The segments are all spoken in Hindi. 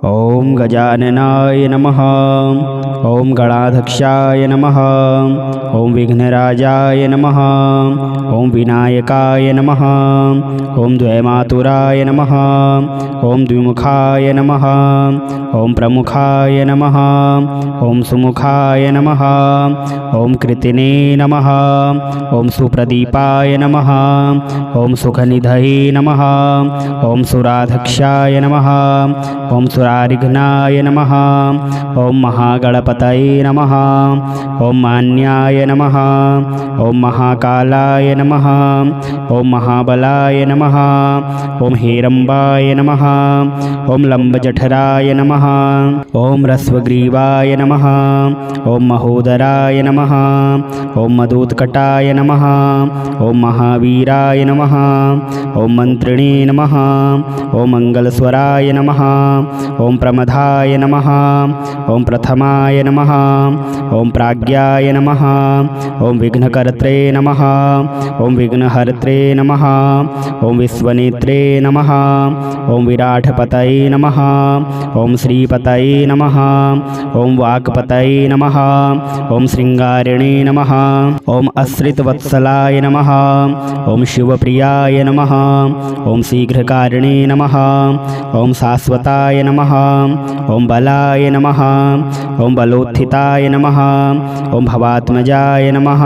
ओम गजाननाय नमः। ओम गणाधक्षाय नमः। ओम विघ्नराजाय नमः। ओम विनायकाय नमः। ओम द्वैमातुराय नमः। ओम द्विमुखाय नमः। ओम प्रमुखाय नमः। ओम सुमुखाय नमः। ओम कृतिने नमः। ओम सुप्रदीपाय नमः। ओम सुखनिधये नमः। ओम सुराधक्षाय नमः। ओम सुरारिघ्नाय नमः। ओम महागणपतये नमः। ओम मान्याय नमः। ओम महाकालाय नमः। ओम महाबलाय नमः। ओम हेरंबाय नमः। ओम लंबजठराय नमः। ओम रस्वग्रीवाय नमः। ओम महोदराय नमः। ओम मदोत्कटाय नमः। ओम महावीराय नमः। ओम मंत्रिणे नमः। ओम मंगलस्वराय नमः। ओम प्रमदाय नमः। ओम प्रथमाय नमः। ओम प्राज्ञाय नमः। ओम विघ्नकर्त्रे नमः। ओम विघ्नहर्त्रे नमः। ओम विश्वनेत्रे नमः। ओम विराटपतये नमः। ओम श्रीपतये नमः। ओम वाक्पतये नमः। ओम श्रृंगारिणे नमः। ओम अश्रितवत्सलाय नमः। ओम शिवप्रियाय नमः। ओम शीघ्रकारिणे नमः। ओम शाश्वताय नमः। ओम बलाय नमः। ओम बलोत्थिताय नमः। ओम भवात्मजाय नमः।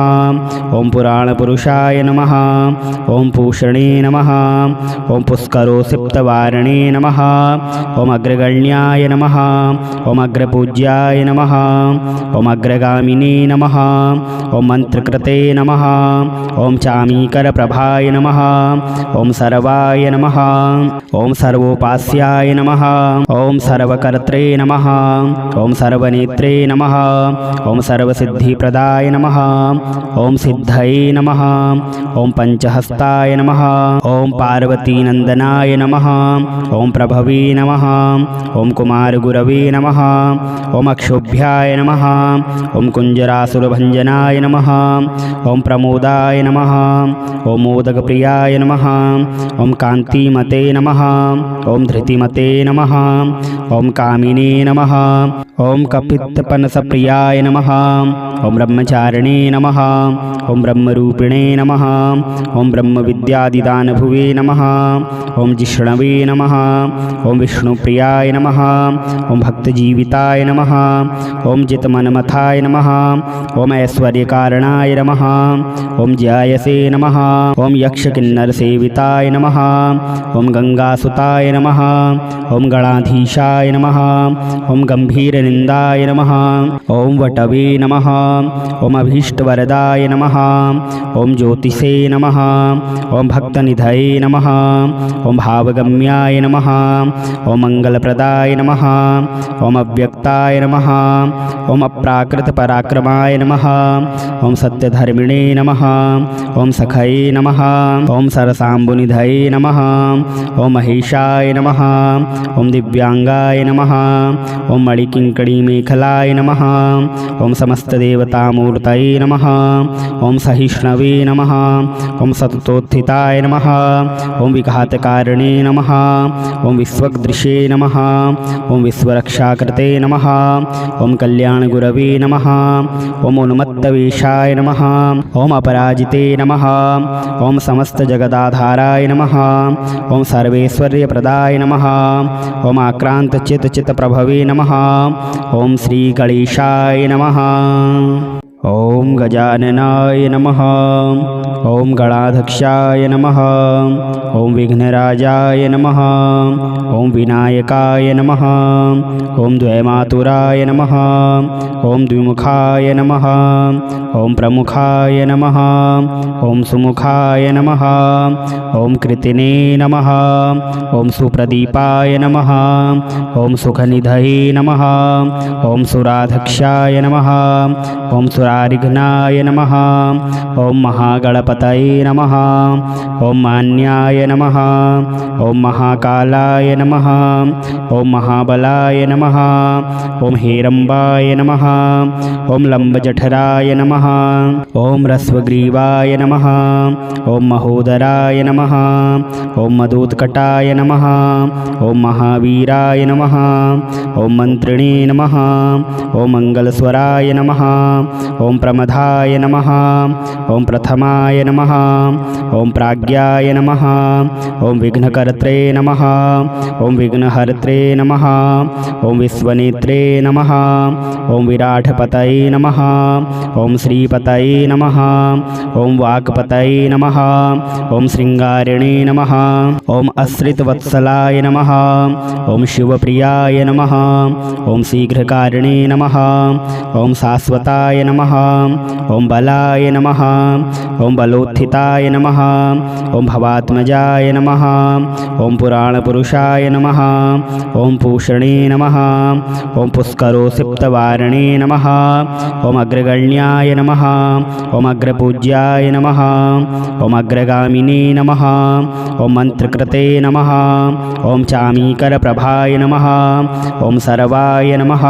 ओम पुराणपुरुषाय नमः। ओम पूषणे नमः। ओम पुष्करोसिप्तवारिणे नमः। ओम अग्रगण्याय नमः। ओम अग्रपूज्याय नमः। ओम अग्रगामिने नमः। ओम मंत्रकृते नमः। ओम चामीकरप्रभाय नमः। ओम सर्वाय नमः। ओम सर्वोपास्याय नमः। ओम सर्वकर्त्रे नमः। ओम सर्वनेत्रे नमः। ओम सर्वसिद्धिप्रदाय नमः। ओम सिद्धये नमः। ओम पंचहस्ताय नमः। ओम पार्वतीनंदनाय नमः। ओम प्रभवे नमः। ओम कुमारगुरवे नमः। ओम अक्षोभ्याय नमः। ओम कुंजरासुरभंजनाय नमः। ओम प्रमोदाय नमः। ओम मोदकप्रियाय नमः। ओम कांतिमते नमः। ओम धृतिमते नमः। ओम कामिने नमः। ओम कपित्तपनसप्रियाय नमः। ओम ब्रह्मचारिणे नमः। ओम ब्रह्मरूपिणे नमः। ओम ब्रह्मविद्यादिदानभुवे नमः। ओम जिष्णवे नमः। ओम विष्णुप्रियाय नमः। ओम भक्तजीविताय नमः। ओम जितमन्मथाय नमः। ओम ऐश्वर्यकारणाय नमः। ओम जयायसे नमः। ओम यक्षकिन्नरसेविताय नमः। ओम गंगासुताय नमः। ओम गणाधीशाय नमः। ओम गंभीरनिंदाय नमः। ओम वटवे नमः। ओम अभीष्टवरदाय नमः। ओम ज्योतिषे नमः। ओम भक्तनिधये नमः। ओम भावगम्याय नमः। ओम मंगलप्रदाय नमः। ओम अव्यक्ताय नमः। ओम अप्राकृतपराक्रमाय नमः। ओम सत्यधर्मिणे नमः। ओम सखये नमः। ओम सरसाम्बुनिधये नमः। ओम महेशाय नमः। ओम दिव्यांगाय नमः। ओम मणिकिंकणीमेखलाय नमः। ओम समस्तदेवतामूर्तये नमः। ओम सहिष्णवे नमः। ओम सततोत्थिताय नमः। ओम विघातकारिणे नमः। ओम विश्वदृशे नमः। ओम विश्वरक्षाकृते नमः। ओम कल्याणगुरवे नमः। ओम उन्मत्तवेशाय नमः। ओम अपराजिते नमः। ओम समस्तजगदाधाराय नमः। ओम सर्वैश्वर्यप्रदाय नमः। ओम आक्रान्तचित्तचित्तप्रभवे नमः। ओम श्रीगणेशाय नमः। ओम गजाननाय नमः। ओम गणाधक्षाय नमः। ओम विघ्नराजाय नमः। ओम विनायकाय नमः। ओम द्वैमातुराय नमः। ओम द्विमुखाय नमः। ओम प्रमुखाय नमः। ओम सुमुखाय नमः। ओम कृतिने नमः। ओम सुप्रदीपाय नमः। ओम सुखनिधये नमः। ओम सुराधक्षाय नमः। ओम सुरा सुरारिघ्नाय नमः। ओम महागणपतये नमः। ओम मान्याय नमः। ओम महाकालाय नमः। ओम महाबलाय नमः। ओम हेरंबाय नमः। ओम लंबजठराय नमः। ओम रस्वग्रीवाय नमः। ओम महोदराय नमः। ओम मदोत्कटाय नमः। ओम महावीराय नमः। ओम मंत्रिणे नमः। ओम मंगलस्वराय नमः। ओम प्रमदाय नमः। ओम प्रथमाय नमः। ओम प्राज्ञाय नमः। ओम विघ्नकर्त्रे नमः। ओम विघ्नहर्त्रे नमः। ओम विश्वनेत्रे नमः। ओम विराटपतये नमः। ओम श्रीपतये नमः। ओम वाक्पतये नमः। ओम श्रृंगारिणे नमः। ओम अश्रितवत्सलाय नमः। ओम शिवप्रियाय नमः। ओम शीघ्रकारिणे नमः। ओम शाश्वताय नमः। ओम बलाय नमः। ओम बलोत्थिताय नमः। ओम भवात्मजाय नमः। ओम पुराणपुरुषाय नमः। ओम पूषणे नमः। ओम पुष्करोसिप्तवारिणे नमः। ओम अग्रगण्याय नमः। ओम अग्रपूज्याय नमः। ओम अग्रगामिने नमः। ओम मंत्रकृते नमः। ओम चामीकरप्रभाय नमः। ओम सर्वाय नमः।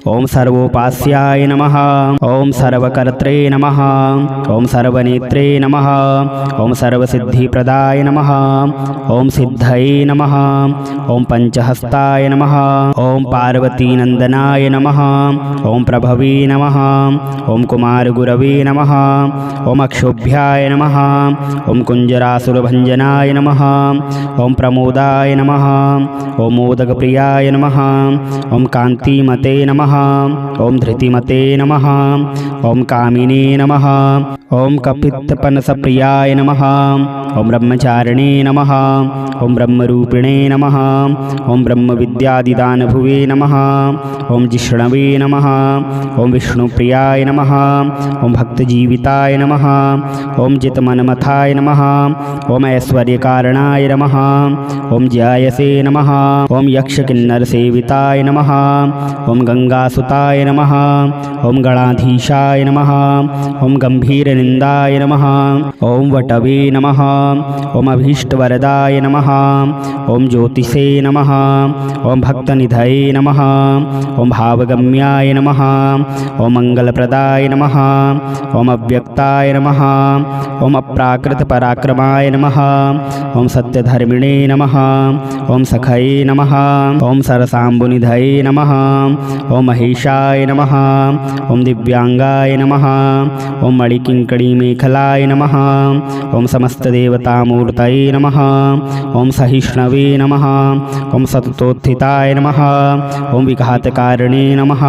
ओम सर्वोपास्याय नमः। ओम सर्वकर्त्रे नमः। ओम सर्वनेत्रे नमः। ओम सर्वसिद्धिप्रदाय नमः। ओम सिद्धये नमः। ओम पंचहस्ताय नमः। ओम पार्वतीनंदनाय नमः। ओम प्रभवे नमः। ओम कुमारगुरवे नमः। ओम अक्षोभ्याय नमः। ओम कुंजरासुरभंजनाय नमः। ओम प्रमोदाय नमः। ओम मोदकप्रियाय नमः। ओम कांतिमते नमः। ओम धृतिमते नमः। ओम कामिने नमः। ओम कपित्तपनसप्रियाय नमः। ओम ब्रह्मचारिणे नमः। ओम ब्रह्मरूपिणे नमः। ओम ब्रह्मविद्यादिदानभुवे नमः। ओम जिष्णवे नमः। ओम विष्णुप्रियाय नमः। ओम भक्तजीविताय नमः। ओम जितमन्मथाय नमः। ओम ऐश्वर्यकारणाय नमः। ओम जयायसे नमः। ओम यक्षकिन्नरसेविताय नमः। ओम गंगासुताय नमः। ओम गणाधीशाय नमः। ओम गंभीरनिंदाय नमः। ओम वटवे नमः। ओम अभीष्टवरदाय नमः। ओम ज्योतिषे नमः। ओम भक्तनिधये नमः। ओम भावगम्याय नमः। ओम मंगलप्रदाय नमः। ओम अव्यक्ताय नमः। ओम अप्राकृतपराक्रमाय नमः। ओम सत्यधर्मिणे नमः। ओम सखये नमः। ओम सरसाम्बुनिधये नमः। ओम महेशाय नमः। ओम दिव्यांगाय नमः। ओम मणिकिङ्कणीमेखलाय नमः। ओम समस्तदेवतामूर्तये नमः। ओम सहिष्णवे नमः। ओम सततोत्थिताय नमः। ओम विघातकारिणे नमः।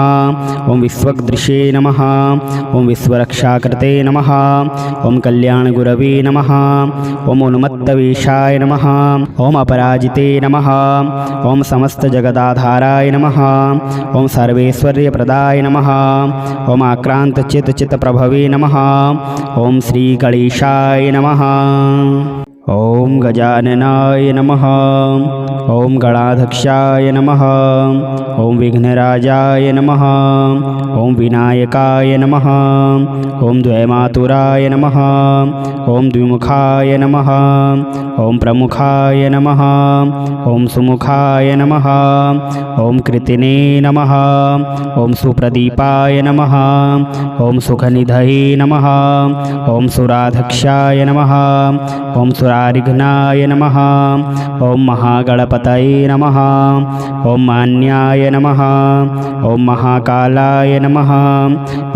ओम विश्वदृशे नमः। ओम विश्वरक्षाकृते नमः। ओम कल्याणगुरवे नमः। ओम उन्मत्तवेशाय नमः। ओम अपराजिते नमः। ओम समस्तजगदाधाराय नमः। ओम सर्वेश्वर्यप्रदाय नमः। ओम आक्रान्तचित्तचित्तप्रभवे नमः। ओम श्रीगणेशाय नमः। ओम गजाननाय नमः। ओम गणाध्यक्षाय नमः। ओम विघ्नराजाय नमः। ओम विनायकाय नमः। ओम द्वैमातुराय नमः। ओम द्विमुखाय नमः। ओम प्रमुखाय नमः। ओम सुमुखाय नमः। ओम कृतिने नमः। ओम सुप्रदीपाय नमः। ओम सुखनिधये नमः। ओम सुराध्यक्षाय नमः। ओम सुरारिघ्नाय नमः। ओम महागणपतये नमः। ओम मान्याय नमः। ओम महाकालाय नमः।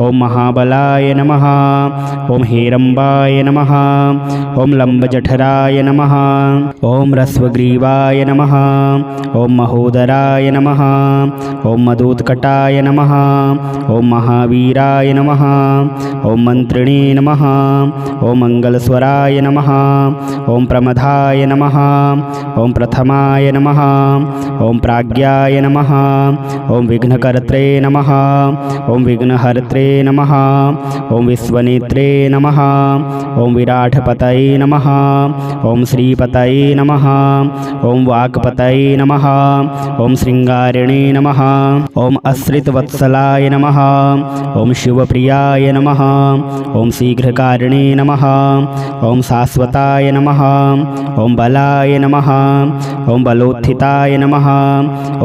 ओम महाबलाय नमः। ओम हेरंबाय नमः। ओम लंबजठराय नमः। ओम रस्वग्रीवाय नमः। ओम महोदराय नमः। ओम मदोत्कटाय नमः। ओम महावीराय नमः। ओम मंत्रिणे नमः। ओम मंगलस्वराय नमः। ॐ प्रमदाय नमः ॐ प्रथमाय नमः ॐ प्राज्ञाय नमः ॐ विघ्नकर्त्रे नमः ॐ विघ्नहर्त्रे नमः ॐ विश्वनेत्रे नमः ॐ विराटपतये नमः ॐ श्रीपतये नमः ॐ वाक्पतये नमः ॐ श्रृंगारिणे नमः ॐ अश्रितवत्सलाय नमः ॐ शिवप्रियाय नमः ॐ शीघ्रकारिणे नमः ॐ शाश्वताय नमः ॐ बलाय नमः ॐ बलोत्थिताय नमः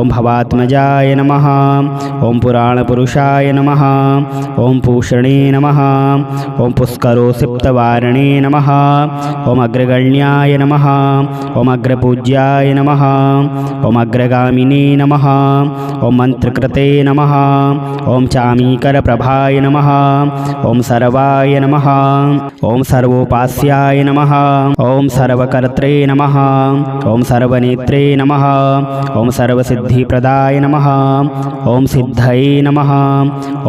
ॐ भवात्मजाय नमः ॐ पुराणपुरुषाय नमः ॐ पूषणे नमः ॐ पुष्करोसिप्तवारिणे नमः ॐ अग्रगण्याय नमः ॐ अग्रपूज्याय नमः ॐ अग्रगामिने नमः ॐ मन्त्रकृते नमः ॐ चामीकरप्रभाय नमः ॐ सर्वाय नमः ॐ सर्वोपास्याय नमः ॐ सर्वकर्त्रे नमः ॐ सर्वनेत्रे नमः ॐ सर्वसिद्धिप्रदाय नमः ॐ सिद्धये नमः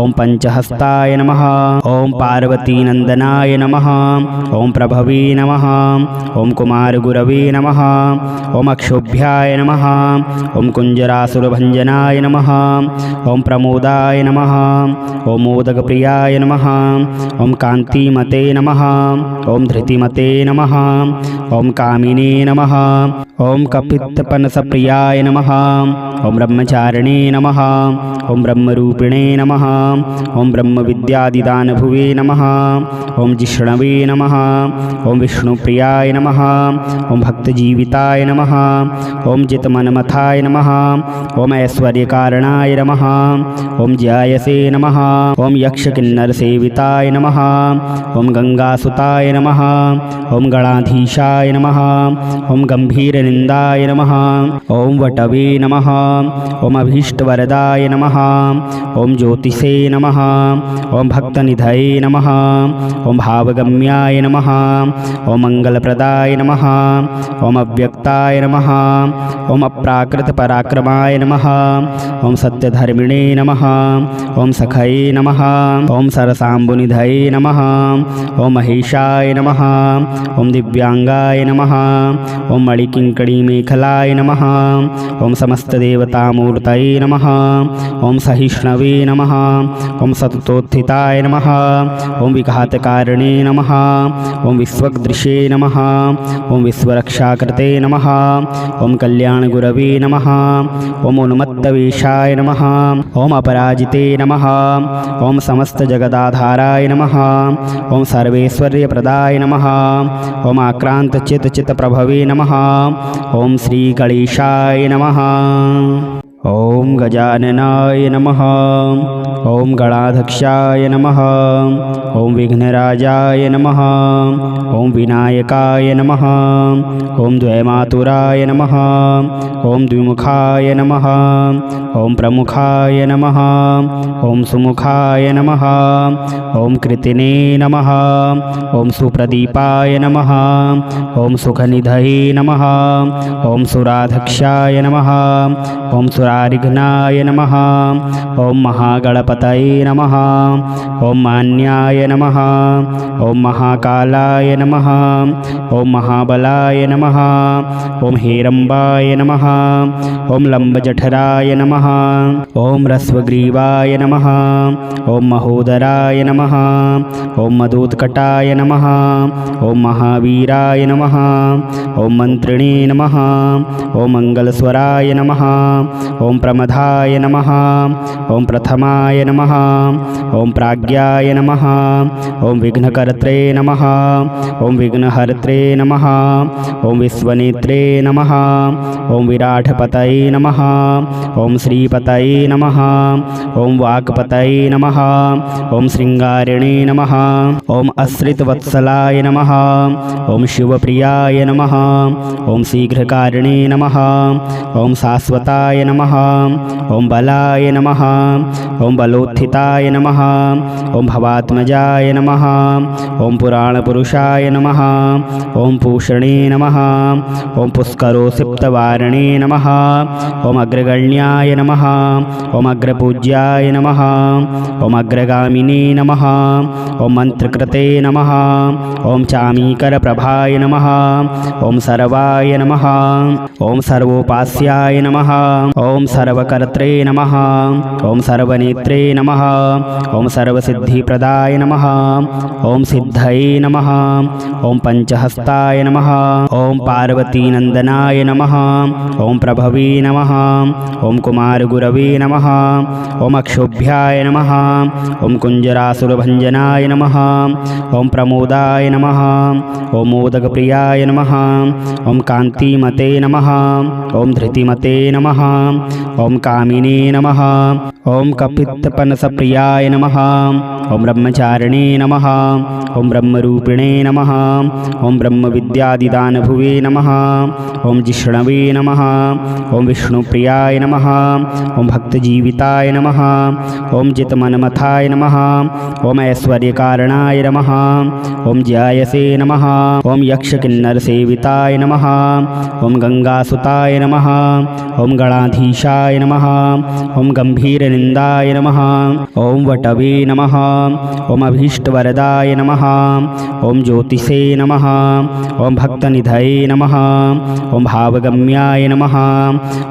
ॐ पञ्चहस्ताय नमः ॐ पार्वतीनन्दनाय नमः ॐ प्रभवे नमः ॐ कुमारगुरवे नमः ॐ अक्षोभ्याय नमः ॐ कुञ्जरासुरभञ्जनाय नमः ॐ प्रमोदाय नमः ॐ मोदकप्रियाय नमः ॐ कान्तिमते नमः ॐ धृतिमते नमः ॐ कामिने नमः ॐ कपित्तपनसप्रियाय नमः ॐ ब्रह्मचारिणे नमः ॐ ब्रह्मरूपिणे नमः ॐ ब्रह्मविद्यादिदानभुवे नमः ॐ जिष्णवे नमः ॐ विष्णुप्रियाय नमः ॐ भक्तजीविताय नमः ॐ जितमन्मथाय नमः ॐ ऐश्वर्यकारणाय नमः ॐ ज्यायसे नमः ॐ यक्षकिन्नरसेविताय नमः ॐ गंगासुताय नमः ॐ गणाधीशाय नमः ॐ गंभीरनिन्दाय नमः ॐ वटवे नमः ॐ अभीष्टवरदाय नमः ॐ ज्योतिषे नमः ॐ भक्तनिधये नमः ॐ भावगम्याय नमः ॐ मङ्गलप्रदाय नमः ॐ अव्यक्ताय नमः ॐ अप्राकृतपराक्रमाय नमः ॐ सत्यधर्मिणे नमः ॐ सखये नमः ॐ सरसाम्बुनिधये नमः ॐ महेशाय नमः ॐ दिव्यांगाय नमः ॐ मणिकिङ्कणीमेखलाय नमः ॐ समस्तदेवतामूर्तये नमः ॐ सहिष्णवे नमः ॐ सततोत्थिताय नमः ॐ विघातकारिणे नमः ॐ विश्वदृशे नमः ॐ विश्वरक्षाकृते नमः ॐ कल्याणगुरवे नमः ॐ उन्मत्तवेशाय नमः ॐ अपराजिते नमः ॐ समस्तजगदाधाराय नमः ॐ सर्वेश्वर्यप्रदाय नमः ॐ आक्रान्तचित्तचित्तप्रभवे नमः ॐ श्रीगणेशाय नमः ॐ गजाननाय नमः ॐ गणाध्यक्षाय नमः ॐ विघ्नराजाय नमः ॐ विनायकाय नमः ॐ द्वैमातुराय नमः ॐ द्विमुखाय नमः ॐ प्रमुखाय नमः ॐ सुमुखाय नमः ॐ कृतिने नमः ॐ सुप्रदीपाय नमः ॐ सुखनिधये नमः ॐ सुराध्यक्षाय नमः ॐ सुरारिघ्नाय नमः ॐ महागणपतये नमः ॐ मान्याय नमः ॐ महाकालाय नमः ॐ महाबलाय नमः ॐ हेरम्बाय नमः ॐ लम्बजठराय नमः ॐ रस्वग्रीवाय नमः ॐ महोदराय नमः ॐ मदोत्कटाय नमः ॐ महावीराय नमः ॐ मन्त्रिणे नमः ॐ मङ्गलस्वराय नमः ॐ प्रमदाय नमः ॐ प्रथमाय नमः ॐ प्राज्ञाय नमः ॐ विघ्नकर्त्रे नमः ॐ विघ्नहर्त्रे नमः ॐ विश्वनेत्रे नमः ॐ विराटपतये नमः ॐ श्रीपतये नमः ॐ वाक्पतये नमः ॐ श्रृंगारिणे नमः ॐ अश्रितवत्सलाय नमः ॐ शिवप्रियाय नमः ॐ शीघ्रकारिणे नमः ॐ शाश्वताय नमः ॐ बलाय नमः ॐ बलोत्थिताय नमः। ॐ भवात्मजाय नमः। ॐ पुराणपुरुषाय नमः। ॐ पूषणे नमः। ॐ पुष्करोसिप्तवारणे नमः। ॐ अग्रगण्याय नमः। ॐ अग्रपूज्याय नमः। ॐ अग्रगामिने नमः। ॐ मन्त्रकृते नमः। ॐ चामीकरप्रभाय नमः। ॐ सर्वाय नमः। ॐ सर्वोपास्याय नमः। ॐ सर्वकर्त्रे नमः। ॐ सर्वनेत्रे नमः। ॐ सर्वसिद्धिप्रदाय नमः। ॐ सिद्धये नमः। ॐ पञ्चहस्ताय नमः। ॐ पार्वतीनन्दनाय नमः। ॐ प्रभवे नमः। ॐ कुमारगुरवे नमः। ॐ अक्षोभ्याय नमः। ॐ कुञ्जरासुरभञ्जनाय नमः। ॐ प्रमोदाय नमः। ॐ मोदकप्रियाय नमः। ॐ कान्तिमते नमः। ॐ धृतिमते नमः। ॐ कामिने नमः। ॐ कपित्तपनसप्रियाय नमः। ॐ ब्रह्मचारिणे नमः। ॐ ब्रह्मरूपिणे नमः। ॐ ब्रह्मविद्यादिदानभुवे नमः। ॐ जिष्णवे नमः। ॐ विष्णुप्रियाय नमः। ॐ भक्तजीविताय नमः। ॐ जितमन्मथाय नमः। ॐ ऐश्वर्यकारणाय नमः। ॐ ज्यायसे नमः। ॐ यक्षकिन्नरसेविताय नमः। ॐ गंगासुताय नमः। ॐ गणाधीशाय नमः। ॐ गंभीरनिन्दाय नमः। ॐ वटवे नमः। ॐ अभीष्टवरदाय नमः। ॐ ज्योतिषे नमः। ॐ भक्तनिधये नमः। ॐ भावगम्याय नमः।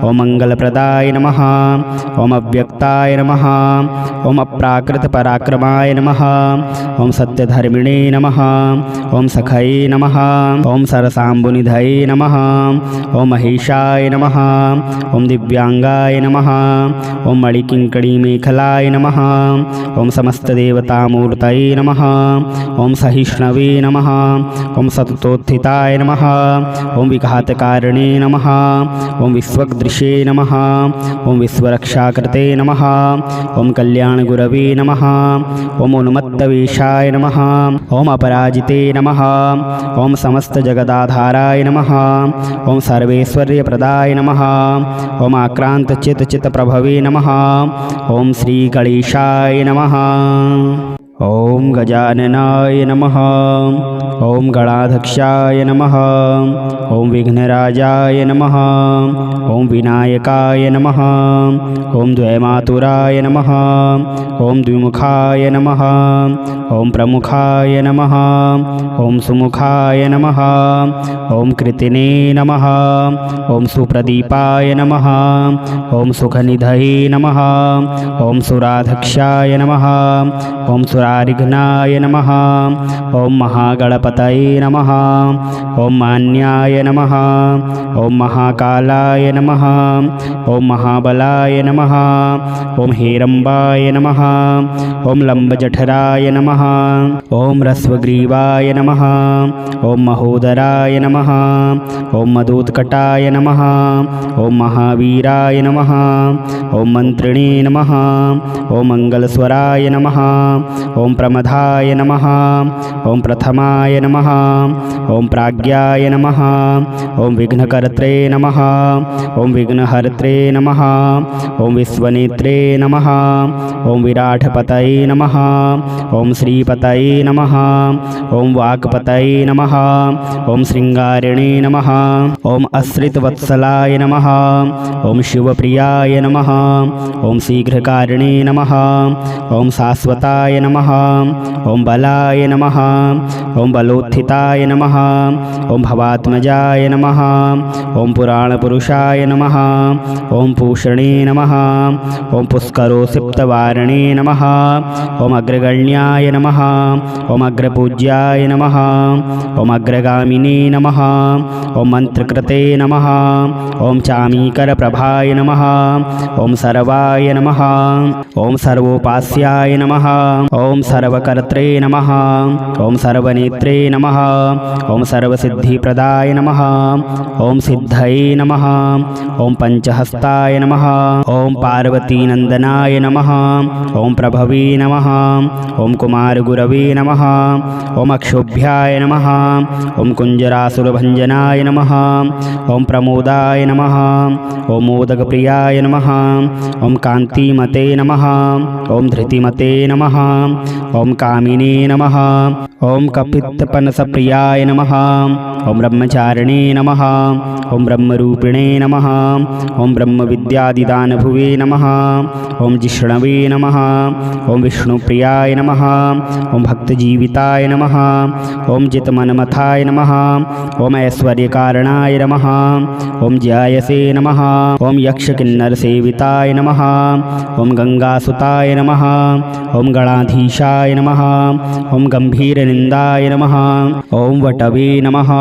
ॐ मङ्गलप्रदाय नमः। ॐ अव्यक्ताय नमः। ॐ अप्राकृतपराक्रमाय नमः। ॐ सत्यधर्मिणे नमः। ॐ सखये नमः। ॐ सरसाम्बुनिधये नमः। ॐ महेशाय नमः। ॐ दिव्यांगाय नमः। ॐ मणिकिङ्कणीमेखलाय नमः। ॐ समस्तदेवतामूर्तये नमः। ॐ सहिष्णवे नमः। ॐ सततोत्थिताय नमः। ॐ विघातकारिणे नमः। ॐ विश्वदृशे नमः। ॐ विश्वरक्षाकृते नमः। ॐ कल्याणगुरवे नमः। ॐ उन्मत्तवेषाय नमः। ॐ अपराजिते नमः। ॐ समस्तजगदाधाराय नमः। ॐ सर्वेश्वर्यप्रदाय नमः। ॐ आक्रान्तचित्तचित्तप्रभवे नमः। ॐ श्रीगणेशाय नमः। ॐ गजाननाय नमः। ॐ गणाध्यक्षाय नमः। ॐ विघ्नराजाय नमः। ॐ विनायकाय नमः। ॐ द्वैमातुराय नमः। ॐ द्विमुखाय नमः। ॐ प्रमुखाय नमः। ॐ सुमुखाय नमः। ॐ कृतिने नमः। ॐ सुप्रदीपाय नमः। ॐ सुखनिधये नमः। ॐ सुराध्यक्षाय नमः। ॐ सुरारिघ्नाय नमः। ॐ महागणपतये नमः। ॐ मान्याय नमः। ॐ महाकालाय नमः। ॐ महाबलाय नमः। ॐ हेरम्बाय नमः। ॐ लम्बजठराय नमः। ॐ रस्वग्रीवाय नमः। ॐ महोदराय नमः। ॐ मदोत्कटाय नमः। ॐ महावीराय नमः। ॐ मन्त्रिणे नमः। ॐ मङ्गलस्वराय नमः। ॐ प्रमदाय नमः। ॐ प्रथमाय नमः। ॐ प्राज्ञाय नमः। ॐ विघ्नकर्त्रे नमः। ॐ विघ्नहर्त्रे नमः। ॐ विश्वनेत्रे नमः। ॐ विराटपतये नमः। ॐ श्रीपतये नमः। ॐ वाक्पतये नमः। ॐ श्रृङ्गारिणे नमः। ॐ अश्रितवत्सलाय नमः। ॐ शिवप्रियाय नमः। ॐ शीघ्रकारिणे नमः। ॐ शाश्वताय नमः। ॐ बलाय नमः। ॐ बलोत्थिताय नमः। ॐ भवात्मजाय नमः। ॐ पुराणपुरुषाय नमः। ॐ पूषणे नमः। ॐ पुष्करोसिप्तवारणे नमः। ॐ अग्रगण्याय नमः। ॐ अग्रपूज्याय नमः। ॐ अग्रगामिने नमः। ॐ मन्त्रकृते नमः। ॐ चामीकरप्रभाय नमः। ॐ सर्वाय नमः। ॐ सर्वोपास्याय नमः। ॐ ओम सर्वकर्त्रे नमः। ओम सर्वनेत्रे नमः। ओम सर्वसिद्धिप्रदाय नमः। ओम सिद्धये नमः। ओम पंचहस्ताय नमः। ओम पार्वतीनंदनाय नमः। ओम प्रभवे नमः। ओम कुमारगुरवे नमः। ओम अक्षोभ्याय नमः। ओम कुंजरासुरभंजनाय नमः। ओम प्रमोदाय नमः। ओम मोदकप्रियाय नमः। ओम कांतिमते नमः। ओम धृतिमते नमः। ओम कामिने नमः। ओम कपित्तपनसप्रियाय नमः। ओम ब्रह्मचारिणे नमः। ओम ब्रह्मरूपिणे नमः। ओम ब्रह्मविद्यादिदानभुवे नमः। ओम जिष्णवे नमः। ओम विष्णुप्रियाय नमः। ओम भक्तजीविताय नमः। ओम जितमन्मथाय नमः। ओम ऐश्वर्यकारणाय नमः। ओम ज्यायसे नमः। ओम यक्षकिन्नरसेविताय नमः। ओम गंगासुताय नमः। ओम गणाधीशाय नमः। ओम गंभीरनिंदाय नमः। ओम वटवे नमः।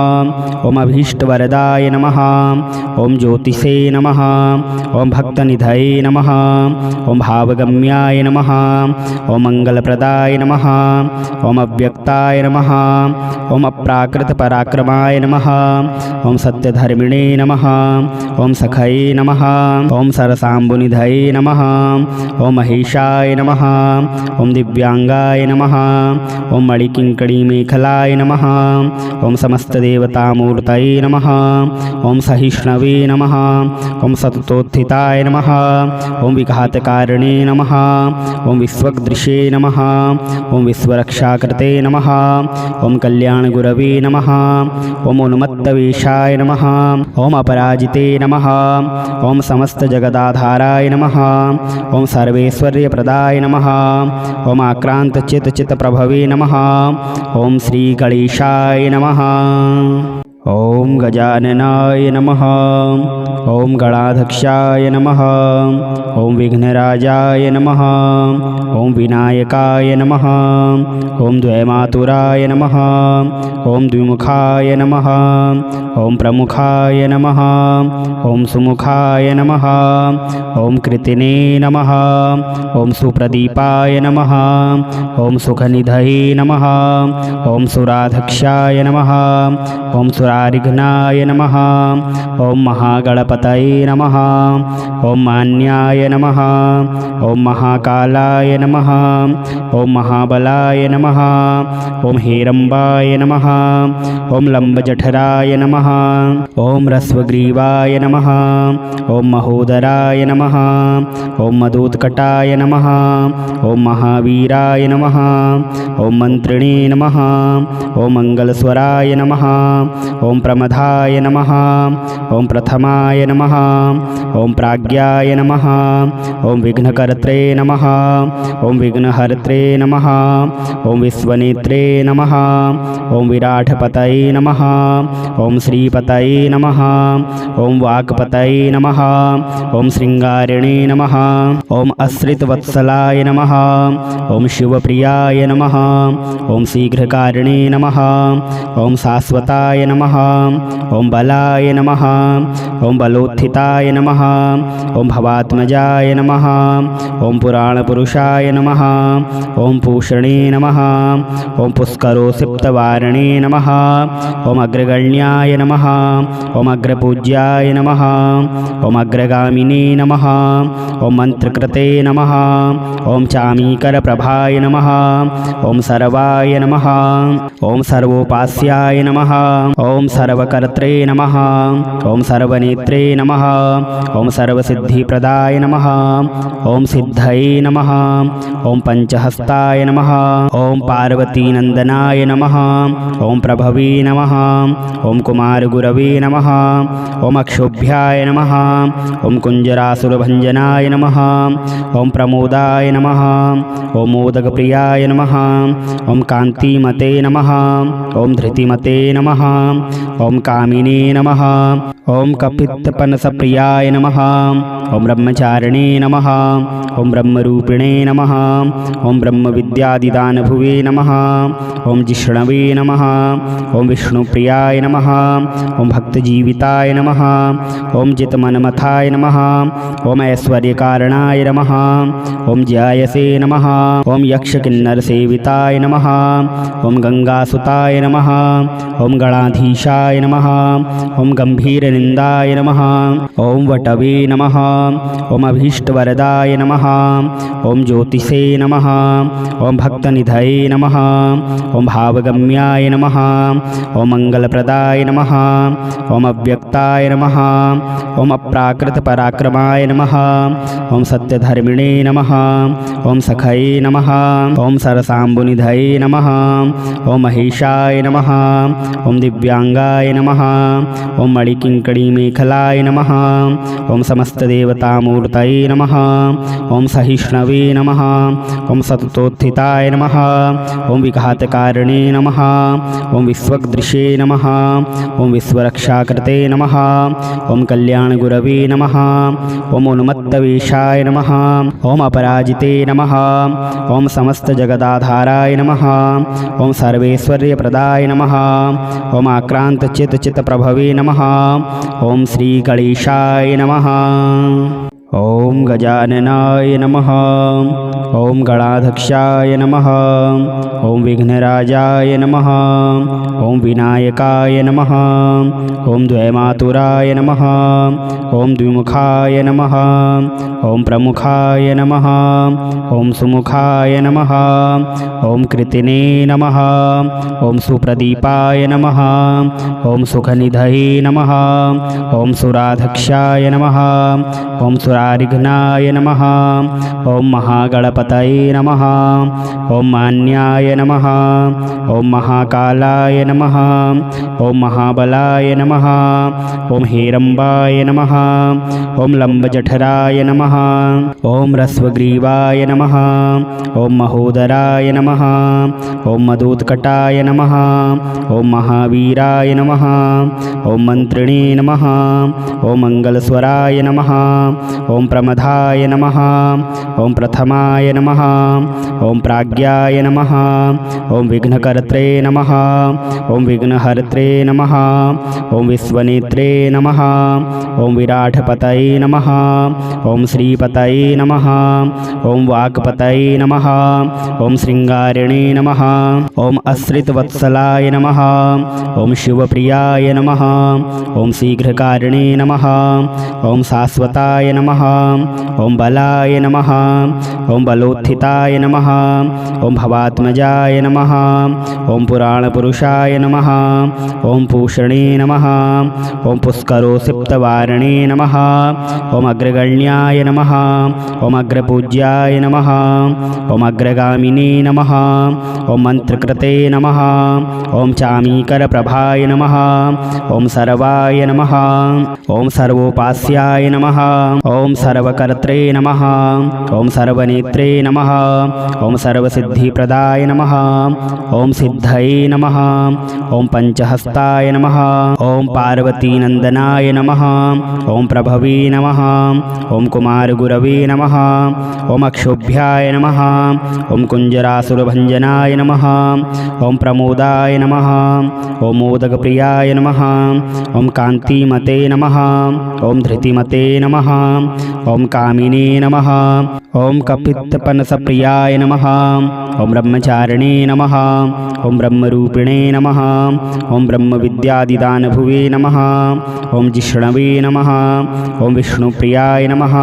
ओम अभीष्टवरदाय नमः। ओम ज्योतिषे नमः। ओम भक्तनिधये नमः। ओम भावगम्याय नमः। ओम मंगलप्रदाय नमः। ओम अव्यक्ताय नमः। ओम अप्राकृतपराक्रमाय नमः। ओम सत्यधर्मिणे नमः। ओम सखये नमः। ओम सरसाम्बुनिधये नमः। ओम महेशाय नमः। ओम दिव्यांगाय नमः। ओम मणिकिङ्कणीमेखलाय नमः। ओम समस्तदेवतामूर्तये नमः। ओम सहिष्णवे नमः। ओम सततोत्थिताय नमः। ओम विघातकारिणे नमः। ओम विश्वदृशे नमः। ओम विश्वरक्षाकृते नमः। ओम कल्याणगुरवे नमः। ओम उन्मत्तवेशाय नमः। ओम अपराजिते नमः। ओम समस्तजगदाधाराय नमः। ओम सर्वैश्वर्यप्रदाय नमः। ओम आक्रान्तचित्तचित्तप्रभवे नमः। ओम श्रीगणेशाय नमः। ओम गजाननाय नमः। ओम गणाध्यक्षाय नमः। ओम विघ्नराजाय नमः। ओम विनायकाय नमः। ओम द्वैमातुराय नमः। ओम द्विमुखाय नमः। ओम प्रमुखाय नमः। ओम सुमुखाय नमः। ओम कृतिने नमः। ओम सुप्रदीपाय नमः। ओम सुखनिधये नमः। ओम सुराध्यक्षाय नमः। ओम सुरारिघ्नाय नमः। ओम महागणपतये नमः। ओम मान्याय नमः। ओम महाकालाय नमः। ओम महाबलाय नमः। ओम हेरम्बाय नमः। ओम लंबजठराय नमः। ओम रस्वग्रीवाय नमः। ओम महोदराय नमः। ओम मदोत्कटाय नमः। ओम महावीराय नमः। ओम मंत्रिणे नमः। ओम मंगलस्वराय नमः। ओम प्रमदाय नमः। ओम प्रथमाय नमः। ओम प्राज्ञाय नमः। ओम विघ्नकर्त्रे नमः। ओम विघ्नहर्त्रे नमः। ओम विश्वनेत्रे नमः। ओम विराटपतये नमः। ओम श्रीपतये नमः। ओम वाक्पतये नमः। ओम श्रृंगारिणे नमः। ओम आश्रितवत्सलाय नमः। ओम शिवप्रियाय नमः। ओम शीघ्रकारिणे नमः। ओम शाश्वताय नमः। ओम बलाय नमः। ओम बलोत्थिताय नमः। ओम भवात्मजाय नमः। ओम पुराणपुरुषाय नमः। ओम पूषणे नमः। ओम पुष्करोसिप्तवारिणे नमः। ओम अग्रगण्याय नमः। ओम अग्रपूज्याय नमः। ओम अग्रगामिने नमः। ओम मंत्रकृते नमः। ओम चामीकरप्रभाय नमः। ओम सर्वाय नमः। ओम सर्वोपास्याय नमः। ओम सर्वकर्त्रे नमः। ओम सर्वनेत्रे नमः। ओम सर्वसिद्धिप्रदाय नमः। ओम सिद्धये नमः। ओम पंचहस्ताय नमः। ओम पार्वतीनंदनाय नमः। ओम प्रभवे नमः। ओम कुमारगुरवे नमः। ओम अक्षोभ्याय नमः। ओम कुंजरासुरभंजनाय नमः। ओम प्रमोदाय नमः। ओम मोदकप्रियाय नमः। ओम कांतिमते नमः। ओम धृतिमते नमः। ॐ कामिने नमः ॐ कपित्तपनसप्रियाय नमः ॐ ब्रह्मचारिणे नमः ॐ ब्रह्मरूपिणे नमः ॐ ब्रह्मविद्यादिदानभुवे नमः ॐ जिष्णवे नमः ॐ विष्णुप्रियाय नमः ॐ भक्तजीविताय नमः ॐ जितमन्मथाय नमः ॐ ऐश्वर्यकारणाय नमः ॐ ज्यायसे नमः ॐ यक्षकिन्नरसेविताय नमः ॐ गंगासुताय नमः ॐ गणाधीशाय नमः ॐ गंभीरनिन्दाय नमः ॐ वटवे नमः ॐ अभीष्टवरदाय नमः ॐ ज्योतिषे नमः ॐ भक्तनिधये नमः ॐ भावगम्याय नमः ॐ मंगलप्रदाय नमः ॐ अव्यक्ताय नमः ॐ अप्राकृतपराक्रमाय नमः ॐ सत्यधर्मिणे नमः ॐ सखये नमः ॐ सरसाम्बुनिधये नमः ॐ महेशाय नमः ॐ दिव्यांगाय नमः ॐ मणिकिङ्कणीमेखलाय नमः ॐ समस्तदेवतामूर्तये नमः ॐ सहिष्णवे नमः ॐ सततोत्थिताय नमः ॐ विघातकारिणे नमः ॐ विश्वदृशे नमः ॐ विश्वरक्षाकृते नमः ॐ कल्याणगुरवे नमः ॐ उन्मत्तवेशाय नमः ॐ अपराजिते नमः ॐ समस्तजगदाधाराय नमः ॐ सर्वैश्वर्यप्रदाय नमः ॐ आक्रान्तचित्तचित्तप्रभवे नमः ॐ श्रीगणेशाय नमः ॐ गजाननाय नमः ॐ गणाध्यक्षाय नमः ॐ विघ्नराजाय नमः ॐ विनायकाय नमः ॐ द्वैमातुराय नमः ॐ द्विमुखाय नमः ॐ प्रमुखाय नमः ॐ सुमुखाय नमः ॐ कृतिने नमः ॐ सुप्रदीपाय नमः ॐ सुखनिधये नमः ॐ सुराध्यक्षाय नमः ॐ सुरारिघ्नाय नमः ॐ महागणपतये नमः ॐ मान्याय नमः ॐ महाकालाय नमः ॐ महाबलाय नमः ॐ हेरम्बाय नमः ॐ लम्बजठराय नमः ॐ रस्वग्रीवाय नमः ॐ महोदराय नमः ॐ मदोत्कटाय नमः ॐ महावीराय नमः ॐ मन्त्रिणे नमः ॐ मङ्गलस्वराय नमः ॐ प्रमदाय नमः ॐ प्रथमाय नमः ॐ प्राज्ञाय नमः ॐ विघ्नकर्त्रे नमः ॐ विघ्नहर्त्रे नमः ॐ विश्वनेत्रे नमः ॐ विराटपतये नमः ॐ श्रीपतये नमः ॐ वाक्पतये नमः ॐ श्रृङ्गारिणे नमः ॐ आश्रितवत्सलाय नमः ॐ शिवप्रियाय नमः ॐ शीघ्रकारिणे नमः ॐ शाश्वताय नमः ॐ बलाय नमः ॐ बलोत्थिताय नमः ॐ भवात्मजाय नमः ॐ पुराणपुरुषाय नमः ॐ पूषणे नमः ॐ पुष्करोसिप्तवारिणे नमः ॐ अग्रगण्याय नमः ॐ अग्रपूज्याय नमः ॐ अग्रगामिने नमः ॐ मन्त्रकृते नमः ॐ चामीकरप्रभाय नमः ॐ सर्वाय नमः ॐ सर्वोपास्याय नमः ॐ सर्वकर्त्रे नमः ॐ सर्वनेत्रे नमः ॐ सर्वसिद्धिप्रदाय नमः ॐ सिद्धये नमः ॐ पञ्चहस्ताय नमः ॐ पार्वतीनन्दनाय नमः ॐ प्रभवे नमः ॐ कुमारगुरवे नमः ॐ अक्षोभ्याय नमः ॐ कुञ्जरासुरभञ्जनाय नमः ॐ प्रमोदाय नमः ॐ मोदकप्रियाय नमः ॐ कान्तिमते नमः ॐ धृतिमते नमः ॐ कामिने नमः ॐ कपित्तपनसप्रियाय नमः ॐ ब्रह्मचारिणे नमः ॐ ब्रह्मरूपिणे नमः ॐ ब्रह्मविद्यादिदानभुवे नमः ॐ जिष्णवे नमः ॐ विष्णुप्रियाय नमः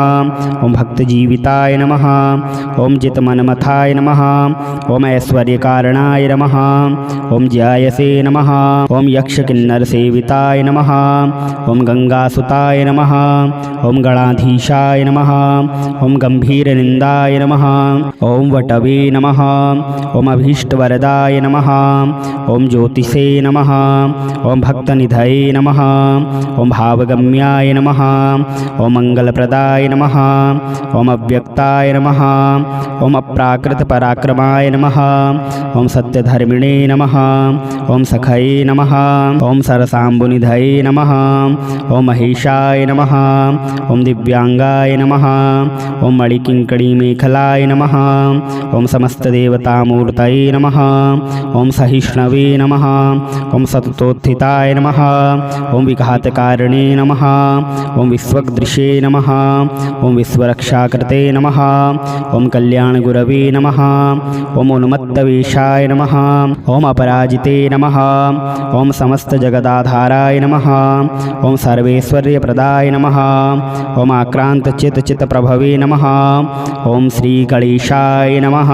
ॐ भक्तजीविताय नमः ॐ जितमन्मथाय नमः ॐ ऐश्वर्यकारणाय नमः ॐ ज्यायसे नमः ॐ यक्षकिन्नरसेविताय नमः ॐ गंगासुताय नमः ॐ गणाधीशाय गणाधीशाय नमः। ओम गंभीरनिंदाय नमः। ओम वटवे नमः। ओम अभीष्टवरदाय नमः। ओम ज्योतिषे नमः। ओम भक्तनिधये नमः। ओम भावगम्याय नमः। ओम मंगलप्रदाय नमः। ओम अव्यक्ताय नमः। ओम अप्राकृतपराक्रमाय नमः। ओम सत्यधर्मिणे नमः। ओम सखये नमः। ओम सरसाम्बुनिधये नमः। ओम महेशाय नमः। ओम दिव्यांगाय नमः। ओम मणिकिङ्कणीमेखलाय नमः। ओम समस्तदेवतामूर्तये नमः। ओम सहिष्णवे नमः। ओम सततोत्थिताय नमः। ओम विघातकारिणे नमः। ओम विश्वदृशे नमः। ओम विश्वरक्षाकृते नमः। ओम कल्याणगुरवे नमः। ओम उन्मत्तवेशाय नमः। ओम अपराजिते नमः। ओम समस्तजगदाधाराय नमः। ओम सर्वैश्वर्यप्रदाय नमः। ओम आक्रान्तचित्तचित्तप्रभवे नमः। ओम श्रीगणेशाय नमः।